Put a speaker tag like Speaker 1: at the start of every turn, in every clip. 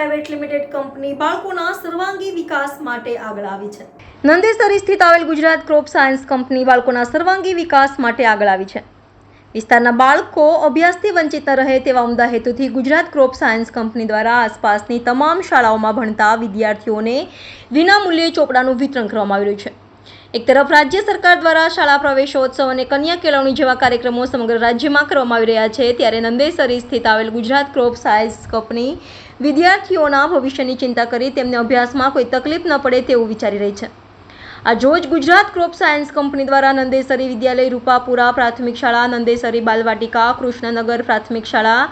Speaker 1: Private limited company બાળકોના સર્વાંગી વિકાસ માટે આગળ આવી છે। નંદેસરી સ્થિત આવેલ ગુજરાત ક્રોપ સાયન્સ કંપની બાળકોના સર્વાંગી વિકાસ માટે આગળ આવી છે। વિસ્તારના બાળકો અભ્યાસથી વંચિત ન રહે તેવા ઉમદા હેતુથી ગુજરાત ક્રોપ સાયન્સ કંપની દ્વારા આસપાસની તમામ શાળાઓમાં ભણતા વિદ્યાર્થીઓને વિનામૂલ્યે ચોપડાનું વિતરણ કરવામાં આવી રહ્યું છે। એક તરફ રાજ્ય સરકાર દ્વારા શાળા પ્રવેશોત્સવ અને કન્યા કેળવણી જેવા કાર્યક્રમો સમગ્ર રાજ્યમાં કરવામાં આવી રહ્યા છે, ત્યારે નંદેસરી સ્થિત આવેલ ગુજરાત ક્રોપ સાયન્સ કંપની વિદ્યાર્થીઓના ભવિષ્યની ચિંતા કરી તેમને અભ્યાસમાં કોઈ તકલીફ ન પડે તેવું વિચારી રહી છે। આ રોજ ગુજરાત ક્રોપ સાયન્સ કંપની દ્વારા નંદેસરી વિદ્યાલય, રૂપાપુરા પ્રાથમિક શાળા, નંદેસરી બાલવાટિકા, કૃષ્ણનગર પ્રાથમિક શાળા,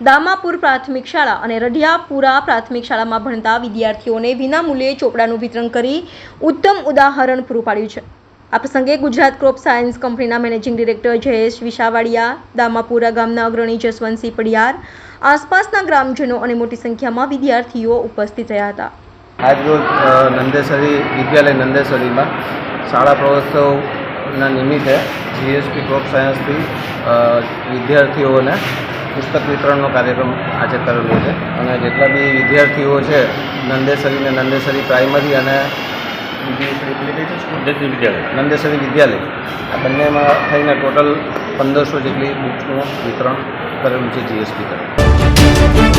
Speaker 1: દામાપુર પ્રાથમિક શાળા અને રઢિયાપુરા પ્રાથમિક શાળામાં ભણતા વિદ્યાર્થીઓને વિનામૂલ્યે ચોપડાનું વિતરણ કરી ઉત્તમ ઉદાહરણ પૂરું પાડ્યું છે। આ પ્રસંગે ગુજરાત ક્રોપ સાયન્સ કંપનીના મેનેજિંગ ડિરેક્ટર જયેશ વિસાવડિયા, દામાપુરા ગામના અગ્રણી જસવંતસિંહ પડિયાર, આસપાસના ગ્રામજનો અને મોટી સંખ્યામાં વિદ્યાર્થીઓ ઉપસ્થિત રહ્યા હતા।
Speaker 2: આજરોજ નંદેસરી વિદ્યાલય નંદેસરીમાં શાળા પ્રવેશોત્સવના નિમિત્તે જીએસપી ક્રોપ સાયન્સથી વિદ્યાર્થીઓને પુસ્તક વિતરણનો કાર્યક્રમ આજે કરેલો છે અને જેટલા બી વિદ્યાર્થીઓ છે નંદેસરી પ્રાઇમરી અને નંદેસરી વિદ્યાલય આ બંનેમાં થઈને ટોટલ 1500 જેટલી બુક્સનું વિતરણ કરેલું છે જીએસપી તરફ।